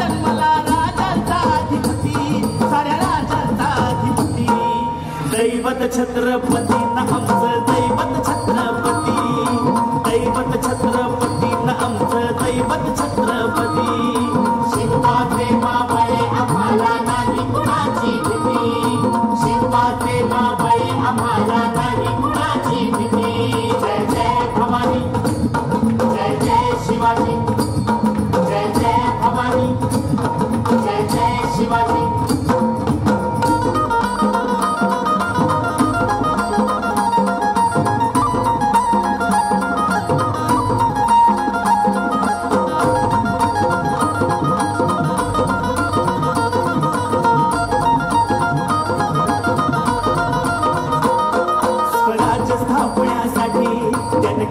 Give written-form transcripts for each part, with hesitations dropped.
जन्मला राजांचा अधिपती, साऱ्या राजांचा अधिपती. दैवत छत्रपती न आमचं दैवत छत्रपती, दैवत छत्रपती न आमचं दैवत छत्रपती. शिवाचे मावळे आम्हाला नाही कुणाची भीती, शिवाचे मावळे आम्हाला नाही कुणाची भीती. जय जय भवानी, जय जय शिवाजी, जय जय भवानी, जय जय शिवाजी.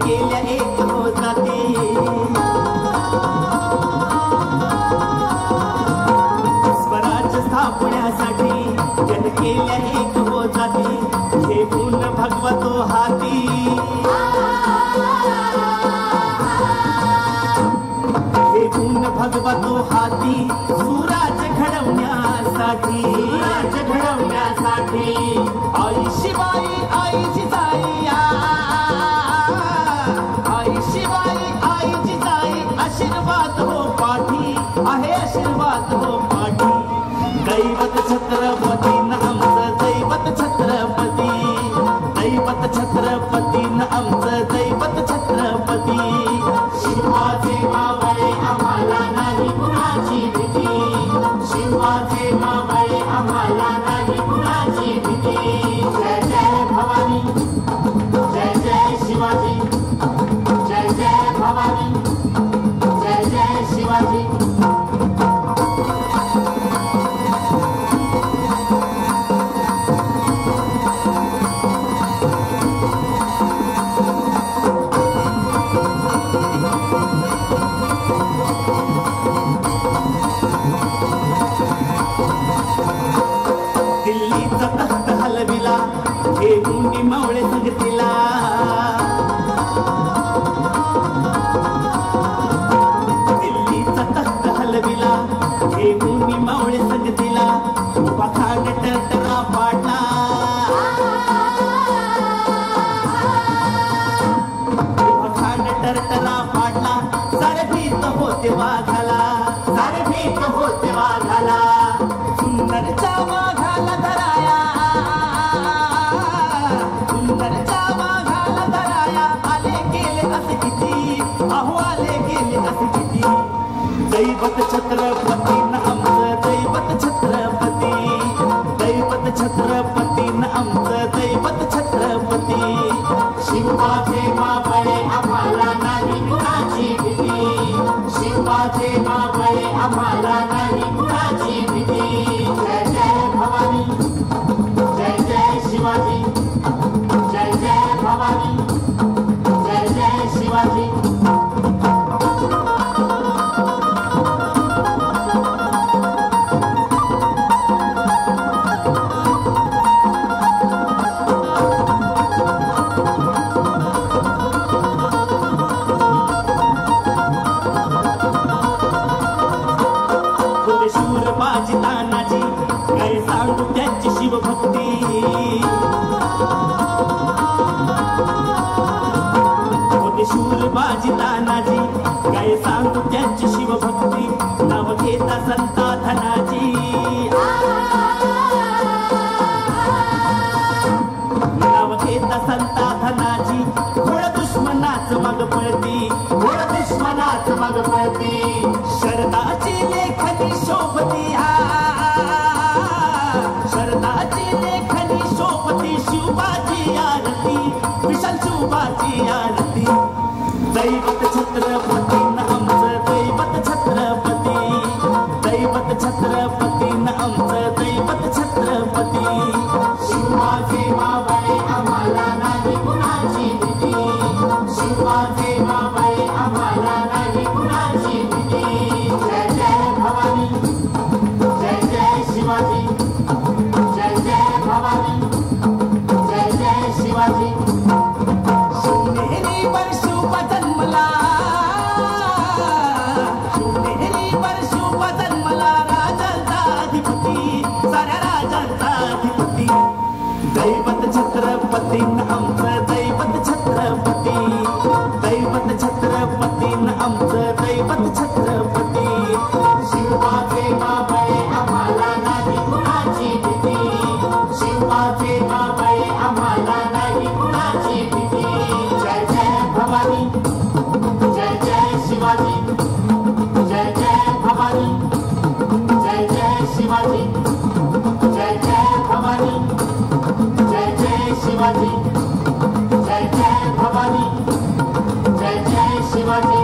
केल्या एक होताती, स्वराज्य स्थापण्यासाठी जन केल्या एक होताती. घेऊन भगवतो हाती, घेऊन भगवतो हाती. सुराज्य घडवण्यासाठी, राज्य घडवण्यासाठी. आई शिवाई आई जिजाई, आशीर्वाद हो पाठी आहे, आशीर्वाद हो पाठी. दैवत छत्रपती न आमचं दैवत छत्रपती, दैवत छत्रपती न आमचं दैवत छत्रपती. शिवाचे मावळे आम्हाला नाही कुणाची भीती, शिवाचे मावळे आम्हाला नाही कुणाची भीती. जय जय भवानी, जय जय शिवाजी, जय जय भवानी, जय जय शिवाजी. दिल्लीचा तख्त हलविला घेऊन मावळे संगतीला, घेऊन मावळे संगतीला. पखाड टरटरा पाडला, पखाड टरटरा पाडला. सारे भीत होते वाघाला, सारे भीत होते वाघाला. सुंदरच्या वाघाला धराया, सुंदरच्या वाघाला धराया. आले गेले असे किती, अहो आले गेले असे किती. दैवत छत्रपती न आमचं दैवत छत्रपती, दैवत छत्रपती न आमचं दैवत छत्रपती. शिवाचे मावळे आम्हाला नाही कुणाची भीती, शिवाचे मावळे आम्हाला नाही कुणाची भीती. जय जय भवानी, जय जय शिवाजी, जय जय भवानी, जय जय शिवाजी. शूर बाजी तानाजी काय सांगू त्यांची शिवभक्ती, होते शूर बाजी तानाजी काय सांगू त्यांची शिवभक्ती. नाव घेता संता धनाजी, नाव घेता संता धनाजी. घोड दुश्मनाच मग पळती, घोड दुश्मनाच मग पळती. शरदाची लेखनी शोभती, शरदाची लेखनी शोभती. शिवबाची आरती, विशाल शिवबाची आरती. दैवत छत्रपती न आमचं दैवत छत्रपती, दैवत छत्रपती न आमचं दैवत छत्रपती. शिवाचे मावळे आम्हाला नाही कुणाची भीती, शिवाचे मावळे आम्हाला नाही कुणाची भीती. जय जय भवानी, जय जय शिवाजी, जय जय भवानी, जय जय शिवाजी. शिवनेरीवर शिव जन्मला, शिवनेरीवर शिव जन्मला. शिवाजी जय जय भवानी जय जय शिवाजी जय जय भवानी जय जय शिवाजी